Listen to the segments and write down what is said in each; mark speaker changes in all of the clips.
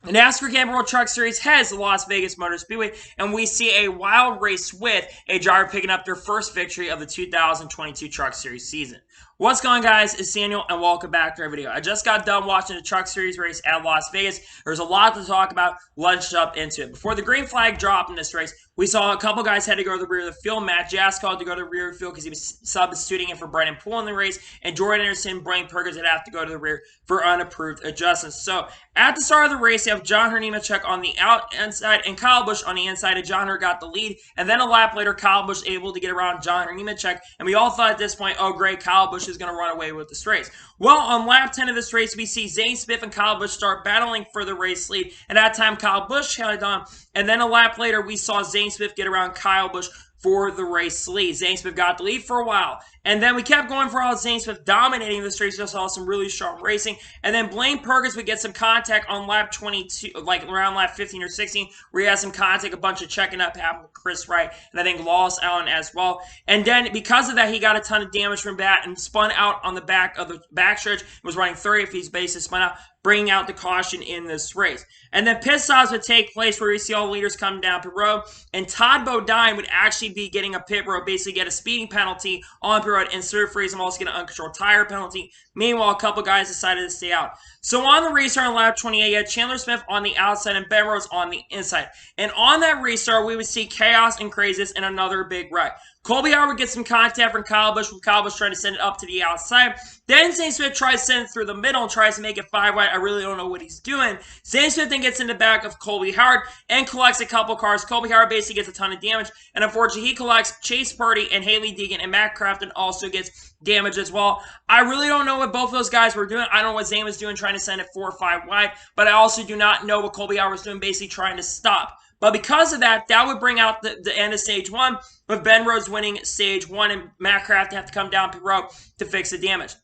Speaker 1: The NASCAR Camping World Truck Series heads to Las Vegas Motor Speedway, and we see a wild race with a driver picking up their first victory of the 2022 Truck Series season. What's going on, guys? It's Daniel, and welcome back to our video. I just got done watching the Truck Series race at Las Vegas. There's a lot to talk about. Let's jump into it. Before the green flag dropped in this race, we saw a couple guys had to go to the rear of the field. Matt Jasko had to go to the rear of the field because he was substituting in for Brennan Poole in the race, and Jordan Anderson, Blaine Purdy would have to go to the rear for unapproved adjustments. So at the start of the race, you have John Hernimachek on the outside and Kyle Busch on the inside, and John Hurt got the lead. And then a lap later, Kyle Busch able to get around John Hernimachek, and we all thought at this point, oh great, Kyle Busch is going to run away with this race. Well, on lap 10 of this race, we see Zane Smith and Kyle Busch start battling for the race lead, and at that time, Kyle Busch held on. And then a lap later, we saw Zane Smith get around Kyle Busch for the race lead. Zane Smith got the lead for a while. And then we kept going for a while. Zane Smith dominating this race. We saw some really sharp racing. And then Blaine Purdy would get some contact on lap 22, like around lap 15 or 16, where he had some contact, a bunch of checking up happened with Chris Wright, and I think Loss Allen as well. And then because of that, he got a ton of damage from that and spun out on the back of the backstretch. Was running 30 if he's bases, spun out, bringing out the caution in this race. And then pit stops would take place where we see all the leaders come down pit road, and Todd Bodine would actually be getting a pit road, basically get a speeding penalty on pit road, and Sir Freeze also get an uncontrolled tire penalty. Meanwhile, a couple guys decided to stay out. So on the restart on lap 28, you had Chandler Smith on the outside and Ben Rose on the inside. And on that restart, we would see chaos and craziness and another big wreck. Colby Howard would get some contact from Kyle Busch, with Kyle Busch trying to send it up to the outside. Then Zane Smith tries to send it through the middle and tries to make it 5 wide. I really don't know what he's doing. Zane Smith then gets in the back of Colby Howard and collects a couple cars. Colby Howard basically gets a ton of damage. And unfortunately, he collects Chase Purdy and Haley Deegan, and Matt Crafton also gets damage as well. I really don't know what both of those guys were doing. I don't know what Zane was doing trying to send it 4 or 5 wide. But I also do not know what Colby Howard was doing, basically trying to stop. But because of that, that would bring out the end of stage 1, with Ben Rhodes winning stage 1 and Matt Craft have to come down pit road to fix the damage.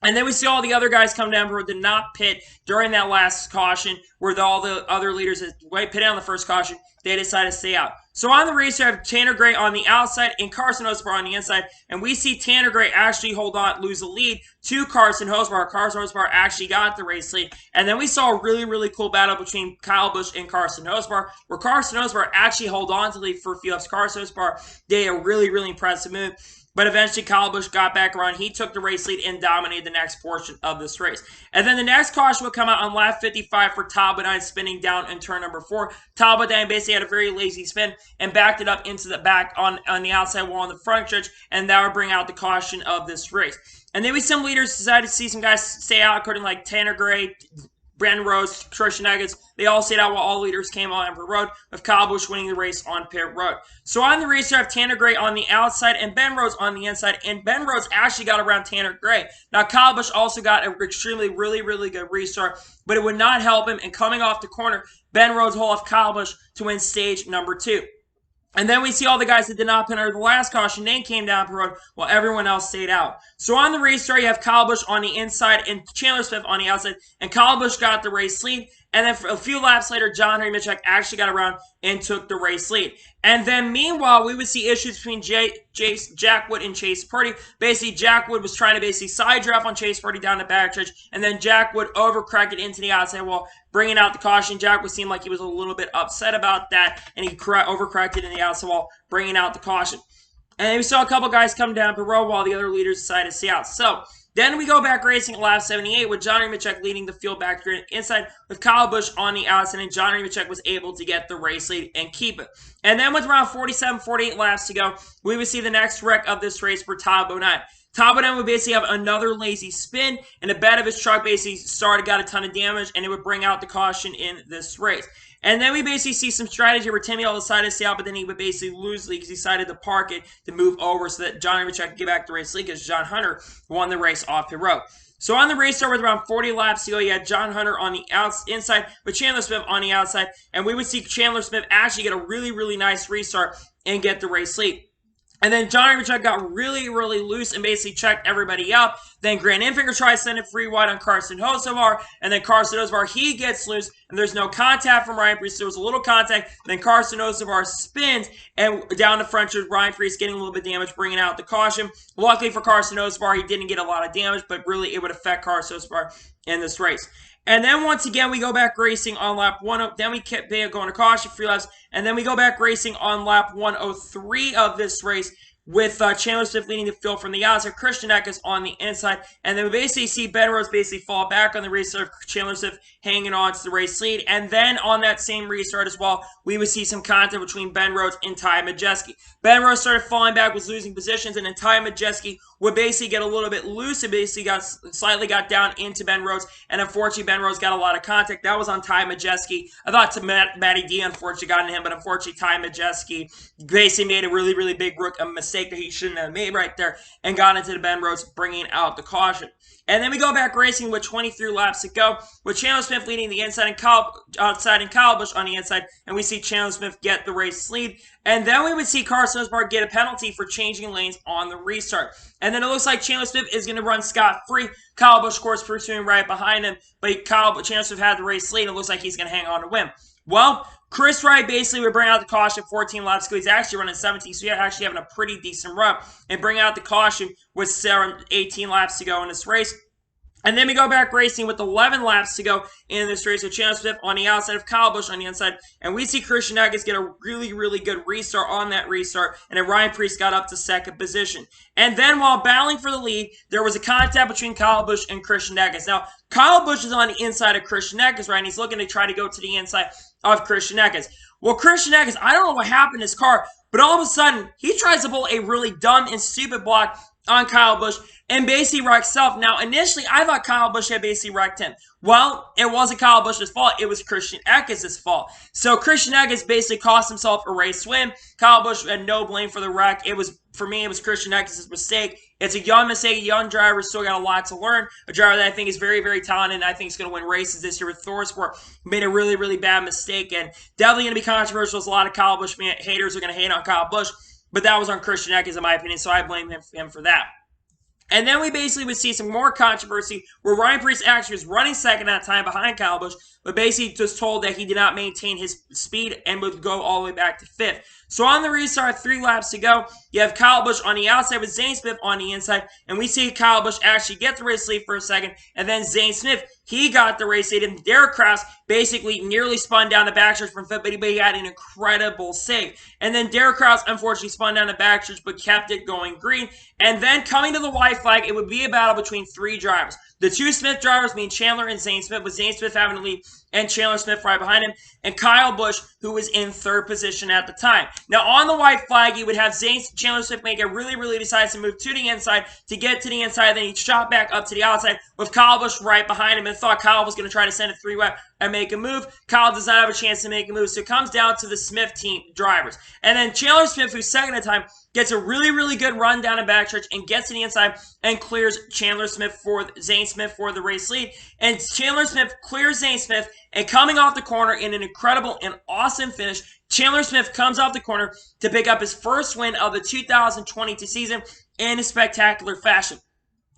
Speaker 1: And then we see all the other guys come down pit road, did not pit during that last caution, where all the other leaders that pitted on the first caution, they decided to stay out. So on the race, you have Tanner Gray on the outside and Carson Hocebar on the inside. And we see Tanner Gray actually lose the lead to Carson Hocebar. Carson Hocebar actually got the race lead. And then we saw a really, really cool battle between Kyle Busch and Carson Hocebar, where Carson Hocebar actually held on to the lead for a few laps. Carson Hocebar did a really, really impressive move. But eventually, Kyle Busch got back around. He took the race lead and dominated the next portion of this race. And then the next caution would come out on lap 55 for Todd Bodine spinning down in turn number 4. Todd Bodine basically had a very lazy spin and backed it up into the back on the outside wall on the front stretch, and that would bring out the caution of this race. And then we some leaders decided to see some guys stay out, according to like Tanner Gray, Brandon Rose, Trisha Nuggets. They all stayed out while all leaders came on pit road, with Kyle Busch winning the race on pit road. So on the race, you have Tanner Gray on the outside and Ben Rose on the inside. And Ben Rose actually got around Tanner Gray. Now, Kyle Busch also got an extremely, really, really good restart, but it would not help him. And coming off the corner, Ben Rose hold off Kyle Busch to win stage number 2. And then we see all the guys that did not pit under the last caution. They came down pit road while everyone else stayed out. So on the restart, you have Kyle Busch on the inside and Chandler Smith on the outside. And Kyle Busch got the race lead. And then for a few laps later, John Hernimachek actually got around and took the race lead. And then meanwhile, we would see issues between Jack Wood and Chase Purdy. Basically, Jack Wood was trying to basically side draft on Chase Purdy down the backstretch. And then Jack Wood overcorrected into the outside wall, bringing out the caution. Jack Wood seemed like he was a little bit upset about that. And he overcorrected in the outside wall, bringing out the caution. And then we saw a couple guys come down pit road while the other leaders decided to stay out. So then we go back racing at lap 78 with John Hernimachek leading the field back to the inside with Kyle Busch on the outside, and John Hernimachek was able to get the race lead and keep it. And then with around 47, 48 laps to go, we would see the next wreck of this race for Todd Bodine. Todd Bodine would basically have another lazy spin, and the bed of his truck basically got a ton of damage, and it would bring out the caution in this race. And then we basically see some strategy where Timmy all decided to stay out, but then he would basically lose the lead because he decided to park it to move over so that John Hernimachek could get back the race lead, because John Hunter won the race off pit road. So on the race start with around 40 laps to go, you had John Hunter on the inside with Chandler Smith on the outside. And we would see Chandler Smith actually get a really, really nice restart and get the race lead. And then John Hernimachek got really, really loose and basically checked everybody up. Then Grant Enfinger tries to send it free wide on Carson Hocebar. And then Carson Hocebar, he gets loose. And there's no contact from Ryan Preece. There was a little contact. Then Carson Hocebar spins. And down the front, Ryan Preece getting a little bit damaged, bringing out the caution. Luckily for Carson Hocebar, he didn't get a lot of damage. But really, it would affect Carson Hocebar in this race. And then once again, we go back racing on lap 1. Then we kept going to caution, 3 laps. And then we go back racing on lap 103 of this race with Chandler Smith leading the field from the outside, Christian Eckes on the inside. And then we basically see Ben Rhodes basically fall back on the restart, Chandler Smith hanging on to the race lead. And then on that same restart as well, we would see some contact between Ben Rhodes and Ty Majeski. Ben Rhodes started falling back, was losing positions, and then Ty Majeski would basically get a little bit loose and basically slightly got down into Ben Rhodes. And unfortunately, Ben Rhodes got a lot of contact. That was on Ty Majeski. I thought Matty D unfortunately got into him, but unfortunately, Ty Majeski basically made a really, really big mistake that he shouldn't have made right there and got into the Ben Rhodes, bringing out the caution. And then we go back racing with 23 laps to go, with Chandler Smith leading the inside and outside and Kyle Busch on the inside, and we see Chandler Smith get the race lead. And then we would see Carson Osborne get a penalty for changing lanes on the restart. And then it looks like Chandler Smith is going to run scot-free. Kyle Busch, of course, pursuing right behind him, but Chandler Smith had the race lead, and it looks like he's going to hang on to win. Well, Chris Wright basically would bring out the caution 14 laps ago. He's actually running 17, so he's actually having a pretty decent run and bring out the caution with 18 laps to go in this race. And then we go back racing with 11 laps to go in this race with Chandler Smith on the outside of Kyle Busch on the inside. And we see Christian Eckes get a really, really good restart on that restart. And then Ryan Preece got up to second position. And then while battling for the lead, there was a contact between Kyle Busch and Christian Eckes. Now, Kyle Busch is on the inside of Christian Eckes, right? And he's looking to try to go to the inside of Christian Eckes. Well, Christian Eckes, I don't know what happened to his car, but all of a sudden, he tries to pull a really dumb and stupid block on Kyle Busch and basically wrecked himself. Now, initially, I thought Kyle Busch had basically wrecked him. Well, it wasn't Kyle Busch's fault. It was Christian Eckes' fault. So Christian Eckes basically cost himself a race win. Kyle Busch had no blame for the wreck. For me, it was Christian Eckes' mistake. It's a young mistake. A young driver, still got a lot to learn. A driver that I think is very, very talented, and I think is going to win races this year with Thorsport. Made a really, really bad mistake, and definitely going to be controversial. As a lot of Kyle Busch haters are going to hate on Kyle Busch, but that was on Christian Eckes, in my opinion, so I blame him for that. And then we basically would see some more controversy where Ryan Preece actually was running second at that time behind Kyle Busch, but basically just told that he did not maintain his speed and would go all the way back to fifth. So on the restart, 3 laps to go, you have Kyle Busch on the outside with Zane Smith on the inside, and we see Kyle Busch actually get the race lead for a second, and then Zane Smith, he got the race lead, and Derek Kraus basically nearly spun down the backstretch from fifth, but he had an incredible save. And then Derek Kraus unfortunately spun down the backstretch, but kept it going green. And then coming to the white flag, it would be a battle between 3 drivers. The 2 Smith drivers being Chandler and Zane Smith, with Zane Smith having the lead and Chandler Smith right behind him, and Kyle Busch, who was in 3rd position at the time. Now, on the white flag, you would have Chandler Smith make a really, really decisive move to the inside to get to the inside, then he shot back up to the outside with Kyle Busch right behind him and thought Kyle was going to try to send a 3-wide and make a move. Kyle does not have a chance to make a move, so it comes down to the Smith team drivers. And then Chandler Smith, who's second at the time, gets a really, really good run down a backstretch and gets to the inside and clears Zane Smith for the race lead. And Chandler Smith clears Zane Smith, and coming off the corner in an incredible and awesome finish, Chandler Smith comes off the corner to pick up his first win of the 2022 season in a spectacular fashion.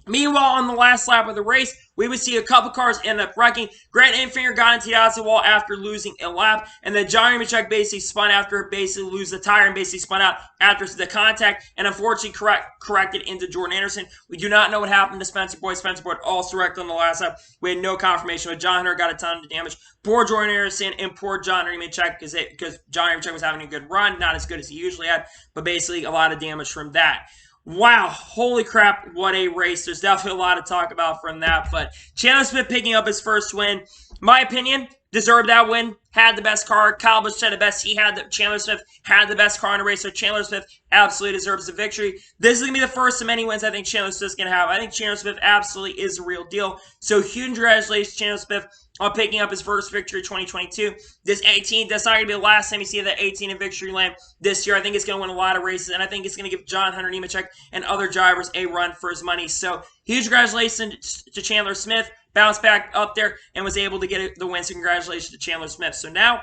Speaker 1: Meanwhile, on the last lap of the race, we would see a couple cars end up wrecking. Grant Enfinger got into the outside wall after losing a lap, and then John Nemechek basically spun after basically lose the tire and basically spun out after the contact, and unfortunately corrected into Jordan Anderson. We do not know what happened to Spencer Boyd. Spencer Boyd also wrecked on the last lap. We had no confirmation, but John Hunter got a ton of damage. Poor Jordan Anderson and poor John Nemechek because John Nemechek was having a good run, not as good as he usually had, but basically a lot of damage from that. Wow, holy crap, what a race. There's definitely a lot to talk about from that, but Chandler Smith picking up his first win. My opinion, deserved that win, had the best car. Kyle Busch said the best. Chandler Smith had the best car in the race, so Chandler Smith absolutely deserves the victory. This is going to be the first of many wins I think Chandler Smith's going to have. I think Chandler Smith absolutely is the real deal. So huge congratulations, Chandler Smith, on picking up his first victory 2022. This 18, that's not going to be the last time you see that 18 in victory lane this year. I think it's going to win a lot of races, and I think it's going to give John Hunter Nemechek and other drivers a run for his money. So huge congratulations to Chandler Smith. Bounced back up there and was able to get the win. So congratulations to Chandler Smith. So now,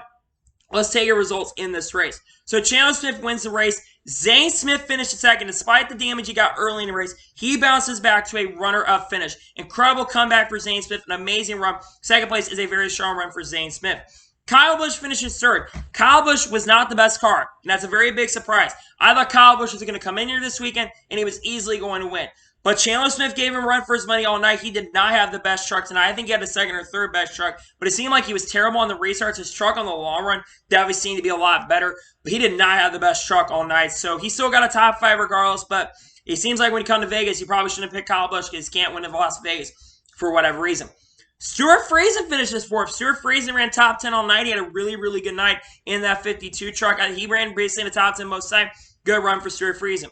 Speaker 1: let's take your results in this race. So Chandler Smith wins the race. Zane Smith finished second. Despite the damage he got early in the race, he bounces back to a runner-up finish. Incredible comeback for Zane Smith. An amazing run. Second place is a very strong run for Zane Smith. Kyle Busch finishes third. Kyle Busch was not the best car, and that's a very big surprise. I thought Kyle Busch was going to come in here this weekend, and he was easily going to win. But Chandler Smith gave him a run for his money all night. He did not have the best truck tonight. I think he had the second or third best truck, but it seemed like he was terrible on the restarts. His truck on the long run definitely seemed to be a lot better, but he did not have the best truck all night. So he still got a top 5 regardless, but it seems like when you come to Vegas, you probably shouldn't pick Kyle Busch because he can't win in Las Vegas for whatever reason. Stuart Friesen finished his 4th. Stuart Friesen ran top 10 all night. He had a really, really good night in that 52 truck. He ran basically in the top 10 most of the time. Good run for Stuart Friesen.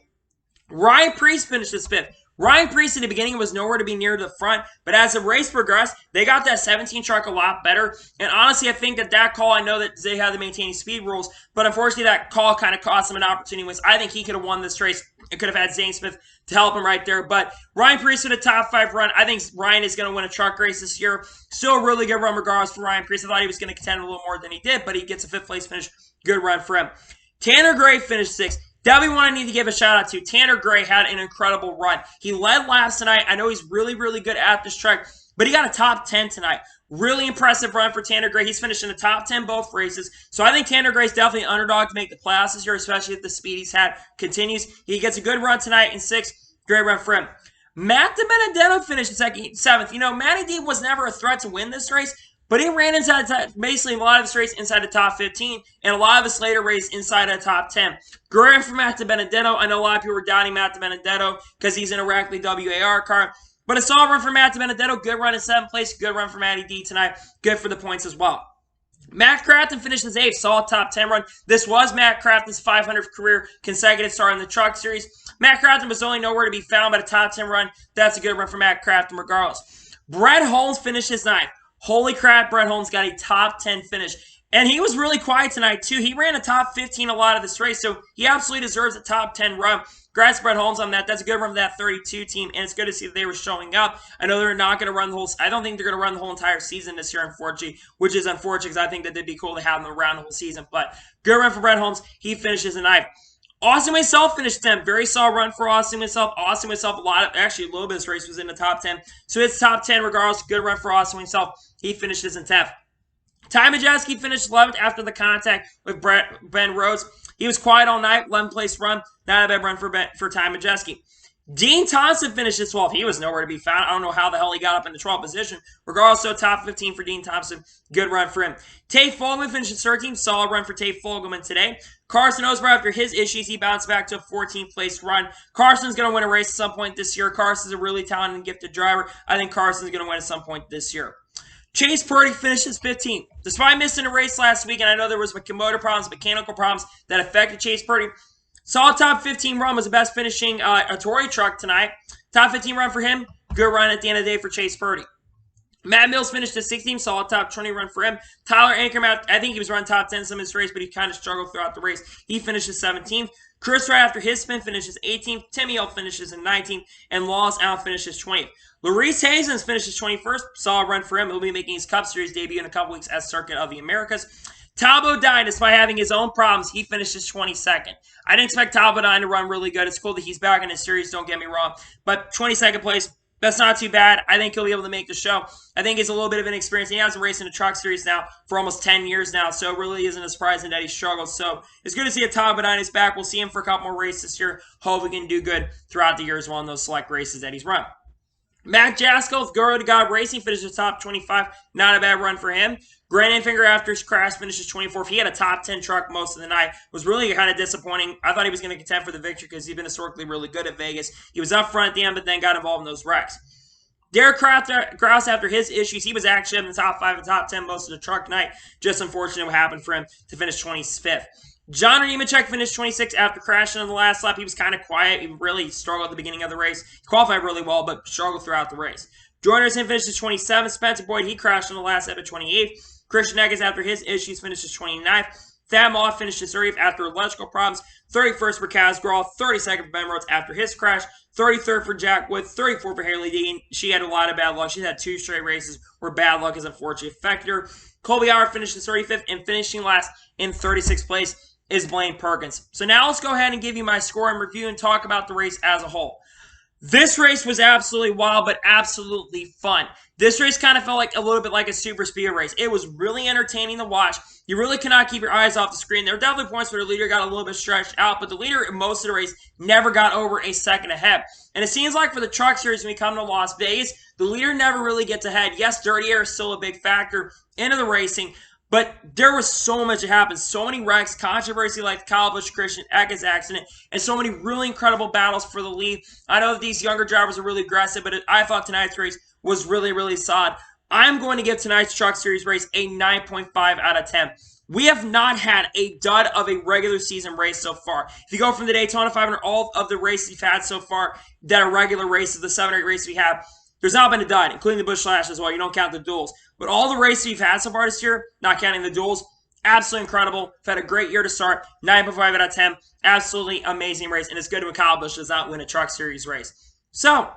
Speaker 1: Ryan Preece finished his 5th. Ryan Preece in the beginning was nowhere to be near the front, but as the race progressed, they got that 17 truck a lot better. And honestly, I think that call, I know that they had the maintaining speed rules, but unfortunately that call kind of cost him an opportunity. I think he could have won this race. It could have had Zane Smith to help him right there. But Ryan Preece with a top 5 run. I think Ryan is going to win a truck race this year. Still a really good run regardless for Ryan Preece. I thought he was going to contend a little more than he did, but he gets a 5th place finish. Good run for him. Tanner Gray finished 6th. Definitely one I need to give a shout out to. Tanner Gray had an incredible run. He led laps tonight. I know he's really, really good at this track, but he got a top 10 tonight. Really impressive run for Tanner Gray. He's finished in the top 10 both races. So I think Tanner Gray's definitely an underdog to make the playoffs this year, especially if the speed he's had continues. He gets a good run tonight in 6th. Great run for him. Matt DiBenedetto finished in 7th. You know, Matty D was never a threat to win this race, but he ran inside basically a lot of his race inside the top 15, and a lot of his later race inside the top 10. Great run for Matt DiBenedetto. I know a lot of people were doubting Matt DiBenedetto because he's in a Rackley WAR car. But a solid run for Matt DiBenedetto. Good run in 7th place. Good run for Matty D tonight. Good for the points as well. Matt Crafton finished his 8th. Solid top 10 run. This was Matt Crafton's 500th career consecutive start in the Truck Series. Matt Crafton was only nowhere to be found, but a top 10 run. That's a good run for Matt Crafton regardless. Brett Holmes finished his 9th. Holy crap, Brett Holmes got a top 10 finish. And he was really quiet tonight, too. He ran a top 15 a lot of this race, so he absolutely deserves a top 10 run. Congrats, Brett Holmes, on that. That's a good run for that 32 team, and it's good to see that they were showing up. I know they're not going to run the whole... I don't think they're going to run the whole entire season this year, unfortunately, which is unfortunate because I think that it'd be cool to have them around the whole season. But good run for Brett Holmes. He finishes in 9th. Austin himself finished 10th. Very solid run for Austin himself. Austin himself, a little bit of this race was in the top 10. So it's top 10 regardless. Good run for Austin himself. He finishes in 10th. Ty Majeski finished 11th after the contact with Ben Rhodes. He was quiet all night. 11th place run. Not a bad run for Ty Majeski. Dean Thompson finished his 12th. He was nowhere to be found. I don't know how the hell he got up in the 12th position. Regardless, so top 15 for Dean Thompson. Good run for him. Tate Fogelman finished his 13th. Solid run for Tate Fogelman today. Carson Osborne, after his issues, he bounced back to a 14th place run. Carson's going to win a race at some point this year. Carson's a really talented and gifted driver. I think Carson's going to win at some point this year. Chase Purdy finishes 15th. Despite missing a race last week, and I know there was motor problems, mechanical problems that affected Chase Purdy, solid top 15 run, was the best finishing Tory truck tonight. Top 15 run for him. Good run at the end of the day for Chase Purdy. Matt Mills finished at 16th. Solid top 20 run for him. Tyler Ankerman, I think he was running top 10 some of his race, but he kind of struggled throughout the race. He finishes 17th. Chris Wright, after his spin, finishes 18th. Timmy Hill finishes in 19th. And Lawless Allen finishes 20th. Larice Hazens finishes 21st. Solid run for him. He'll be making his Cup Series debut in a couple weeks at Circuit of the Americas. Talbot Dine, despite having his own problems, he finishes 22nd. I didn't expect Talbot Dine to run really good. It's cool that he's back in his series, don't get me wrong. But 22nd place, that's not too bad. I think he'll be able to make the show. I think he's a little bit of an experience. He hasn't raced in a truck series now for almost 10 years now, so it really isn't a surprising that he struggles. So it's good to see a Talbot Dine is back. We'll see him for a couple more races this year. Hope we can do good throughout the year as well in those select races that he's run. Matt Jaskell, Go to God Racing, finishes top 25. Not a bad run for him. Grant Enfinger, after his crash, finishes 24th. He had a top 10 truck most of the night. It was really kind of disappointing. I thought he was going to contend for the victory because he's been historically really good at Vegas. He was up front at the end, but then got involved in those wrecks. Derek Kraus, after his issues, he was actually in the top 5 and top 10 most of the truck night. Just unfortunate what happened for him to finish 25th. John Nemechek finished 26th after crashing on the last lap. He was kind of quiet. He really struggled at the beginning of the race. He qualified really well, but struggled throughout the race. Jordan finishes 27th. Spencer Boyd, he crashed on the last lap at 28th. Christian Eggers, after his issues, finishes 29th. Thad Moss finishes 30th after electrical problems. 31st for Kaz Grawl. 32nd for Ben Rhodes after his crash. 33rd for Jack Wood. 34th for Haley Dean. She had a lot of bad luck. She had 2 straight races where bad luck has unfortunately affected her. Colby Howard finishes 35th, and finishing last in 36th place is Blaine Perkins. So now let's go ahead and give you my score and review and talk about the race as a whole. This race was absolutely wild, but absolutely fun. This race kind of felt like a little bit like a super speed race. It was really entertaining to watch. You really cannot keep your eyes off the screen. There were definitely points where the leader got a little bit stretched out, but the leader in most of the race never got over a second ahead. And it seems like for the Truck Series, when we come to Las Vegas, the leader never really gets ahead. Yes, dirty air is still a big factor into the racing, but there was so much that happened. So many wrecks, controversy like the Kyle Busch Christian Eckes accident, and so many really incredible battles for the lead. I know that these younger drivers are really aggressive, but I thought tonight's race was really, really solid. I'm going to give tonight's Truck Series race a 9.5 out of 10. We have not had a dud of a regular season race so far. If you go from the Daytona 500, all of the races we've had so far that are regular races, the 7 or 8 races we have, there's not been a dud, including the Busch Clash as well. You don't count the duels. But all the races we've had so far this year, not counting the duels, absolutely incredible. We've had a great year to start. 9.5 out of 10. Absolutely amazing race. And it's good when Kyle Busch does not win a Truck Series race. So,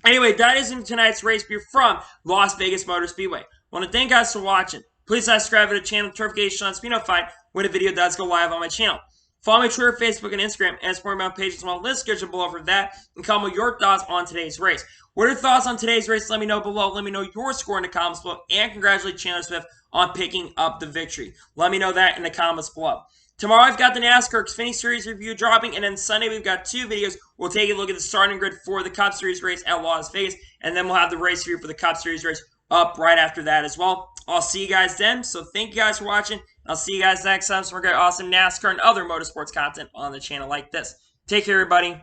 Speaker 1: anyway, that is in tonight's race view from Las Vegas Motor Speedway. I want to thank you guys for watching. Please subscribe to the channel, notifications to be notified when a video does go live on my channel. Follow me on Twitter, Facebook, and Instagram, and support me on pages on my list schedule below for that, and comment your thoughts on today's race. What are your thoughts on today's race? Let me know below. Let me know your score in the comments below, and congratulate Chandler Smith on picking up the victory. Let me know that in the comments below. Tomorrow I've got the NASCAR Xfinity Series review dropping, and then Sunday we've got 2 videos. We'll take a look at the starting grid for the Cup Series race at Las Vegas, and then we'll have the race review for the Cup Series race up right after that as well. I'll see you guys then. So thank you guys for watching. I'll see you guys next time for more great, awesome NASCAR and other motorsports content on the channel like this. Take care, everybody.